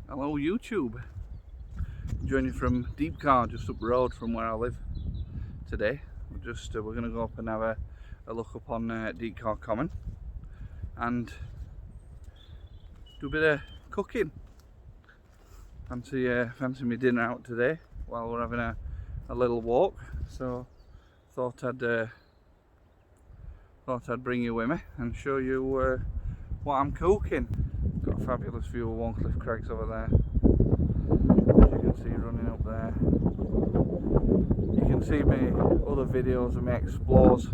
Hello YouTube, joining from Deepcar, just up the road from where I live today. We're going to go up and have a look up on Deepcar Common and do a bit of cooking. Fancy me dinner out today while we're having a little walk, so thought I'd bring you with me and show you what I'm cooking. Got a fabulous view of Warncliffe Crags over there, as you can see running up there. You can see me other videos of me explores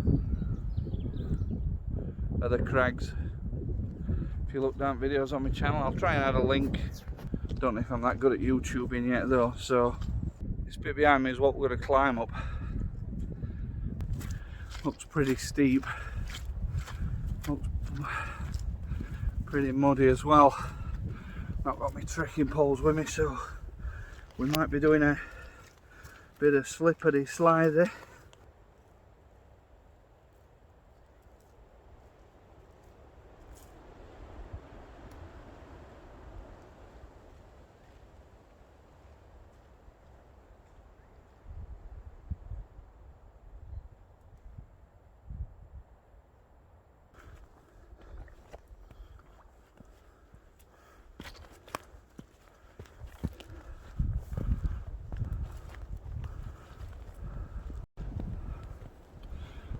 of the crags. If you look down videos on my channel, I'll try and add a link. Don't know if I'm that good at YouTubing yet though, so this bit behind me is what we're going to climb up. Looks pretty steep. Looks pretty muddy as well. Not got my trekking poles with me, so we might be doing a bit of slippery slidey.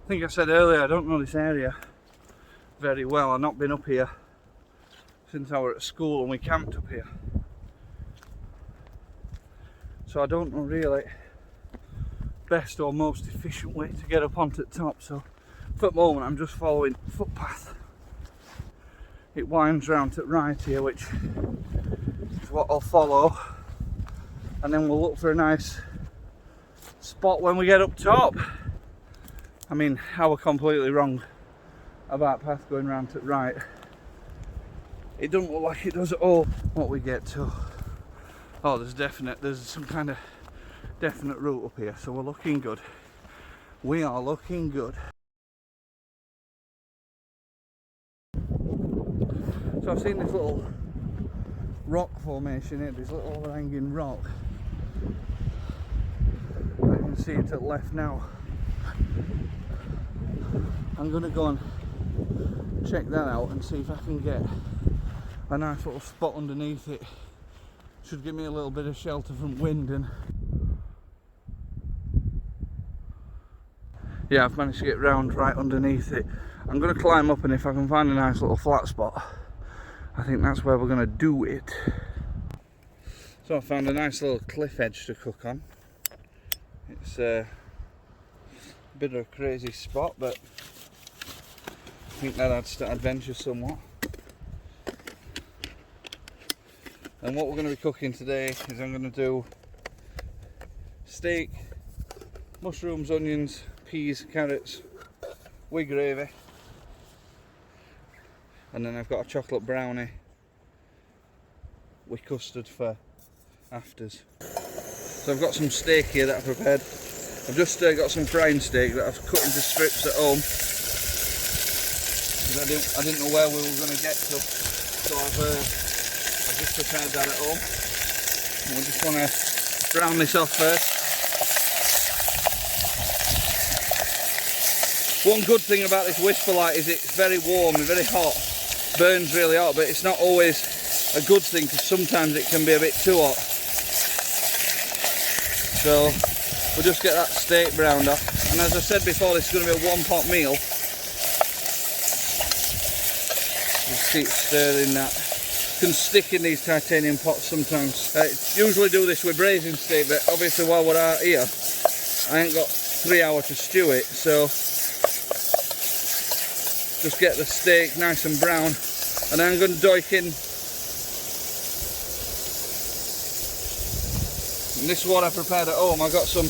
I think I said earlier I don't know this area very well. I've not been up here since I was at school and we camped up here, so I don't know really best or most efficient way to get up onto the top. So for the moment I'm just following the footpath. It winds round to the right here, which is what I'll follow, and then we'll look for a nice spot when we get up top. I mean, I was completely wrong about path going round to the right. It doesn't look like it does at all. What we get to, oh, there's some kind of definite route up here, so we're looking good. We are looking good. So I've seen this little rock formation here, this little overhanging rock. I can see it to the left now. I'm going to go and check that out and see if I can get a nice little spot underneath it. Should give me a little bit of shelter from wind, and yeah, I've managed to get round right underneath it. I'm going to climb up, and if I can find a nice little flat spot, I think that's where we're going to do it. So I found a nice little cliff edge to cook on. It's a bit of a crazy spot, but I think that adds to adventure somewhat. And what we're going to be cooking today is I'm going to do steak, mushrooms, onions, peas, carrots with gravy, and then I've got a chocolate brownie with custard for afters. So I've got some steak here that I've prepared. I've just got some frying steak that I've cut into strips at home. I didn't know where we were going to get to, so I've just prepared that at home. And we just want to brown this off first. One good thing about this Whisper Light is it's very warm and very hot, burns really hot, but it's not always a good thing because sometimes it can be a bit too hot. So we'll just get that steak browned off, and as I said before, this is going to be a one pot meal. Just keep stirring that. Can stick in these titanium pots sometimes. Usually do this with braising steak, but obviously while we're out here I ain't got 3 hours to stew it, so just get the steak nice and brown, and then I'm going to doik in. And this is what I prepared at home. I got some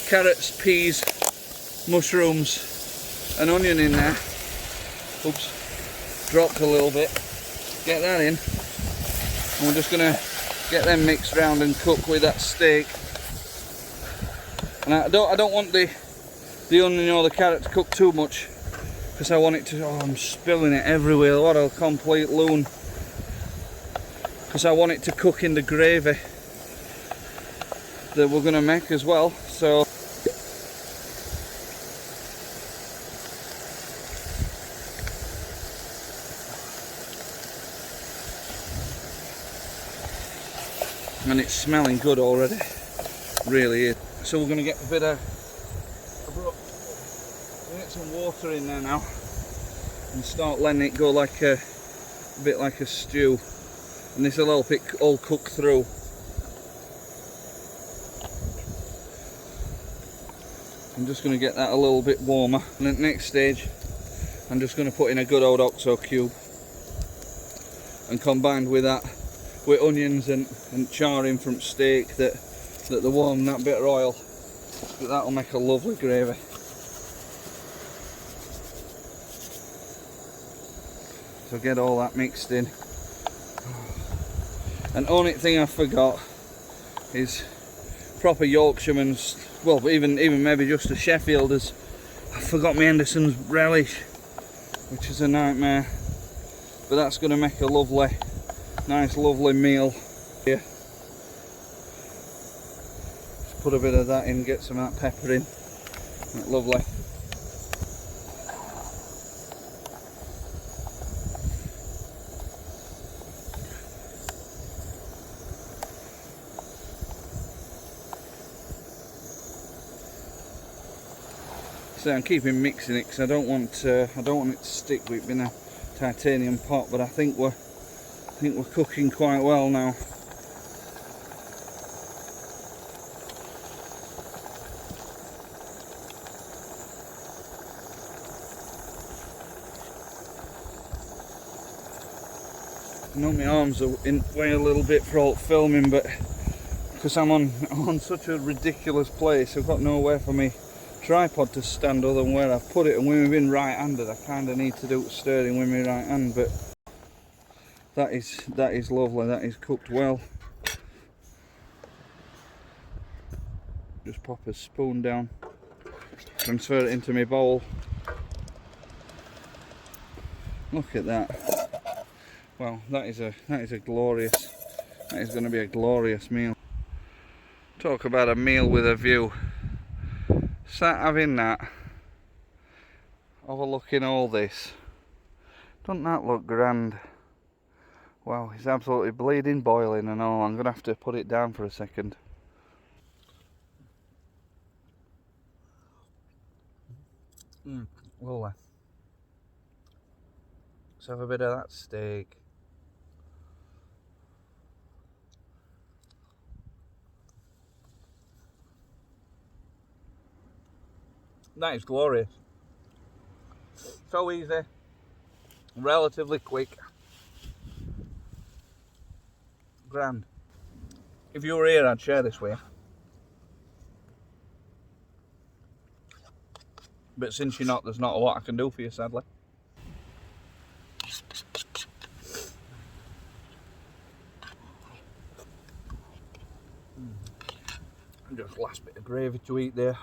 carrots, peas, mushrooms and onion in there. Oops, dropped a little bit. Get that in, and we're just going to get them mixed round and cook with that steak. And I don't want the onion or the carrot to cook too much, because I want it to, oh, I'm spilling it everywhere, what a complete loon. because I want it to cook in the gravy that we're going to make as well. So and it's smelling good already, really is. So we're going to get a bit of get some water in there now and start letting it go like a bit like a stew, and this will help it all cook through. I'm just going to get that a little bit warmer, and at the next stage I'm just going to put in a good old OXO cube, and combined with that, with onions and charring from steak that the warm that bit of oil, that'll make a lovely gravy. So get all that mixed in. And only thing I forgot is proper Yorkshireman's, well, even maybe just a Sheffielder's. I forgot my Henderson's relish, which is a nightmare, but that's going to make a lovely, nice lovely meal here. Just put a bit of that in, get some of that pepper in. That's lovely. So I'm keeping mixing it because I don't want it to stick with it being a titanium pot, but I think we're cooking quite well now. I know my arms are in way a little bit for all filming, but because I'm on such a ridiculous place, I've got nowhere for me tripod to stand other than where I've put it, and when we've been right-handed I kind of need to do stirring with my right hand, but that is lovely, that is cooked well. Just pop a spoon down, transfer it into my bowl. Look at that. Well, that is a glorious, that is going to be a glorious meal. Talk about a meal with a view. Sat having that, overlooking all this. Doesn't that look grand? Wow, it's absolutely bleeding boiling and all. I'm gonna have to put it down for a second. Lovely. Let's have a bit of that steak. That is glorious. So easy, relatively quick, grand. If you were here, I'd share this with you. But since you're not, there's not a lot I can do for you, sadly. And just last bit of gravy to eat there.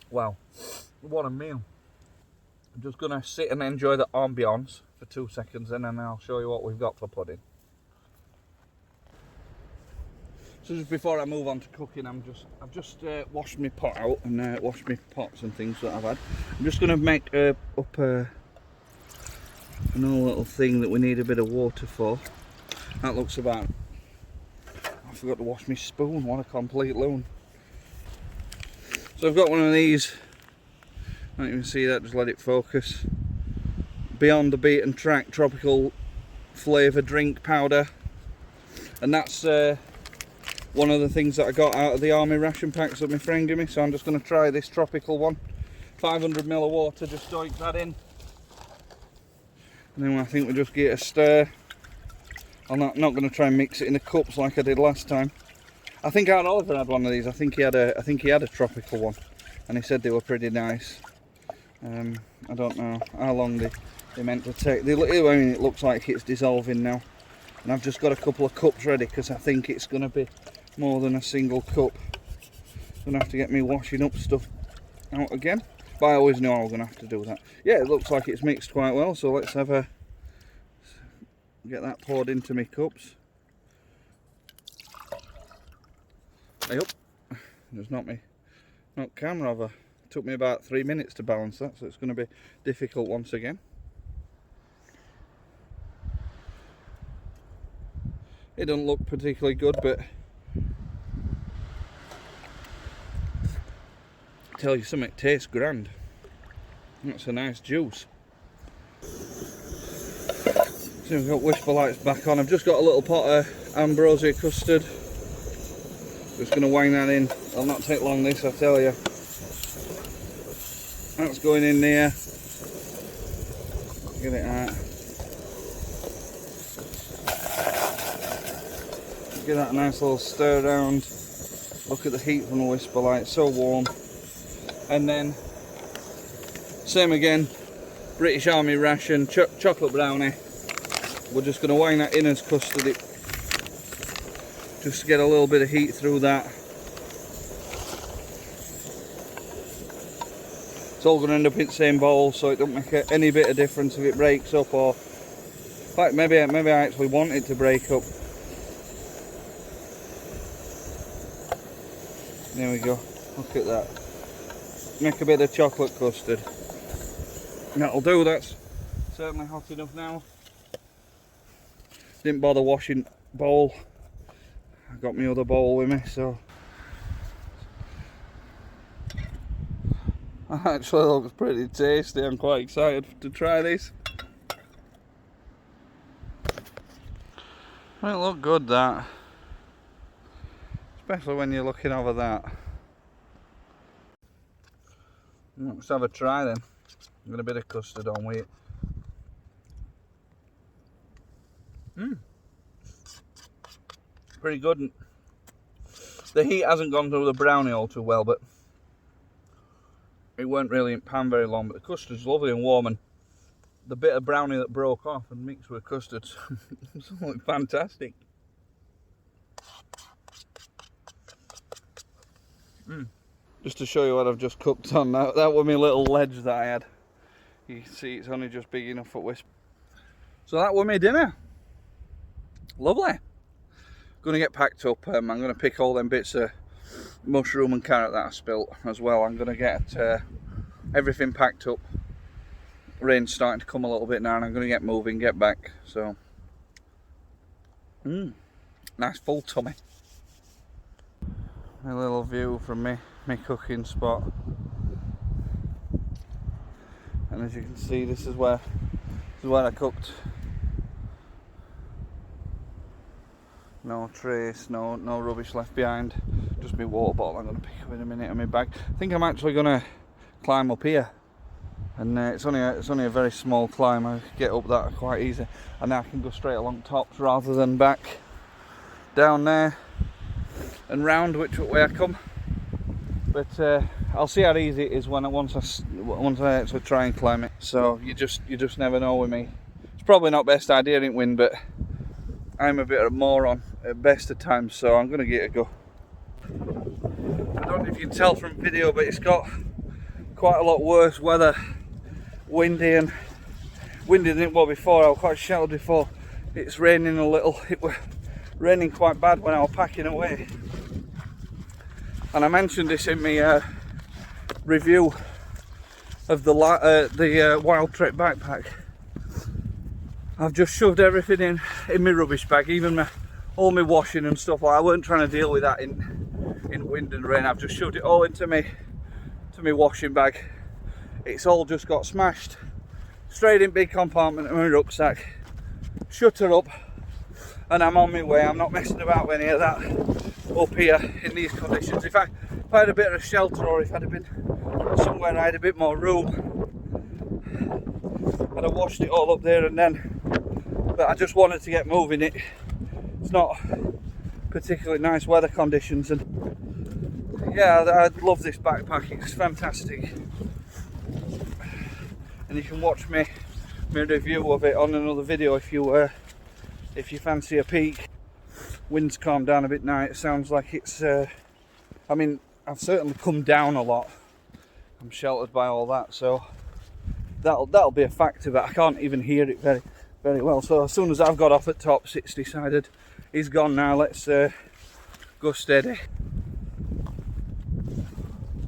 Wow, what a meal. I'm just going to sit and enjoy the ambience for 2 seconds, and then I'll show you what we've got for pudding. So just before I move on to cooking, I've just washed my pot out and washed my pots and things that I've had. I'm just going to make up another little thing that we need a bit of water for. That looks about... I forgot to wash my spoon, what a complete loon. So I've got one of these, don't even see that, just let it focus. Beyond the Beaten Track tropical flavour drink powder. And that's one of the things that I got out of the army ration packs that my friend gave me. So I'm just going to try this tropical one. 500ml of water, just stoke that in. And then I think we'll just give it a stir. I'm not going to try and mix it in the cups like I did last time. I think our Oliver had one of these. I think he had a tropical one, and he said they were pretty nice. I don't know how long they meant to take. I mean, it looks like it's dissolving now, and I've just got a couple of cups ready because I think it's going to be more than a single cup. I'm going to have to get me washing up stuff out again, but I always knew I was going to have to do that. Yeah, it looks like it's mixed quite well, so let's have a get that poured into my cups. Hey up. There's not camera over. It took me about 3 minutes to balance that, so it's going to be difficult once again. It doesn't look particularly good, but I tell you something, it tastes grand. That's a nice juice. So we've got whisper lights back on. I've just got a little pot of ambrosia custard. Just going to wang that in. It'll not take long, this, I tell you. That's going in there. Get it out. Give that a nice little stir around. Look at the heat from the whisper light, it's so warm. And then, same again, British Army ration, chocolate brownie. We're just going to wang that in as custard, just to get a little bit of heat through that. It's all going to end up in the same bowl, so it don't make any bit of difference if it breaks up, or in fact, maybe I actually want it to break up. There we go, look at that. Make a bit of chocolate custard. That'll do, that's certainly hot enough now. Didn't bother washing bowl. I got my other bowl with me, so that actually looks pretty tasty. I'm quite excited to try this. It look good, that. Especially when you're looking over that. Let's have a try then. I'm going a bit of custard on with it. Pretty good. The heat hasn't gone through the brownie all too well, but it weren't really in pan very long. But the custard's lovely and warm, and the bit of brownie that broke off and mixed with custard, something fantastic. Just to show you what I've just cooked on, that was my little ledge that I had. You can see it's only just big enough for whisper. So that was my dinner. Lovely. Going to get packed up. I'm going to pick all them bits of mushroom and carrot that I spilt as well. I'm going to get everything packed up. Rain's starting to come a little bit now, and I'm going to get moving, get back. So, nice full tummy. A little view from my cooking spot, and as you can see, this is where I cooked. No trace, no rubbish left behind. Just my water bottle I'm going to pick up in a minute and my bag. I think I'm actually going to climb up here, and it's only a very small climb. I get up that quite easy, and now I can go straight along tops rather than back down there and round which way I come. But I'll see how easy it is once I actually try and climb it. So you just never know with me. It's probably not best idea in wind, but I'm a bit of a moron at best of times, so I'm going to give it a go. I don't know if you can tell from video, but it's got quite a lot worse weather. Windy than it was before. I was quite sheltered before. It's raining a little. It was raining quite bad when I was packing away. And I mentioned this in my review of the Wild Trek backpack. I've just shoved everything in my rubbish bag, even all my washing and stuff. I weren't trying to deal with that in wind and rain. I've just shoved it all into my washing bag. It's all just got smashed straight in big compartment of my rucksack. Shut her up, and I'm on my way. I'm not messing about with any of that up here in these conditions. If I had a bit of shelter, or if I'd have been somewhere I had a bit more room, I'd have washed it all up there and then. But I just wanted to get moving. It's not particularly nice weather conditions, and yeah, I love this backpack. It's fantastic, and you can watch my review of it on another video if you fancy a peek. Wind's calmed down a bit now. It sounds like it's I mean, I've certainly come down a lot. I'm sheltered by all that, so that'll be a factor, but I can't even hear it very well. So as soon as I've got off at tops, it's decided he's gone now. Let's go steady.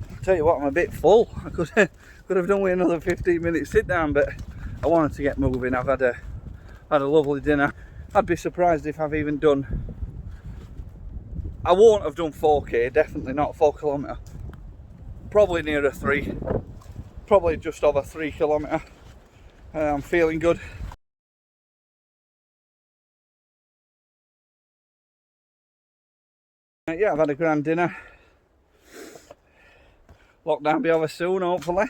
I'll tell you what, I'm a bit full. I could have done with another 15-minute sit down, but I wanted to get moving. I've had a lovely dinner. I'd be surprised if I've even done, I won't have done 4k, definitely not 4 kilometre. Probably nearer 3, probably just over 3 kilometre. I'm feeling good. Yeah, I've had a grand dinner. Lockdown be over soon, hopefully,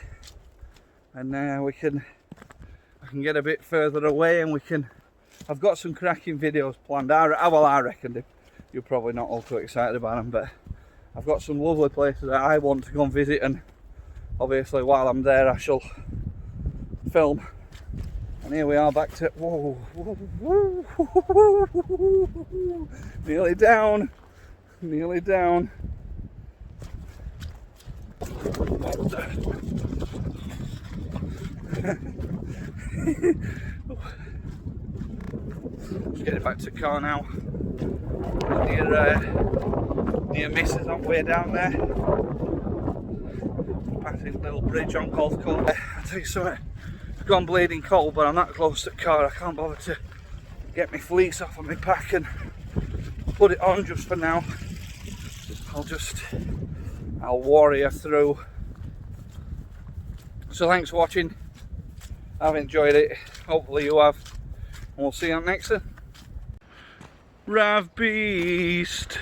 and I can get a bit further away, and I've got some cracking videos planned. I reckon you're probably not all too excited about them, but I've got some lovely places that I want to go and visit, and obviously while I'm there I shall film. And here we are back to, whoa, nearly down. Just getting back to the car now. Near Misses on the way down there. Passing a little bridge on Golf Course. I'll tell you something, it's gone bleeding cold, but I'm that close to the car I can't bother to get my fleece off of my pack and put it on just for now. I'll warrior through. So thanks for watching. I've enjoyed it. Hopefully you have. And we'll see you on next one. Rav Beast.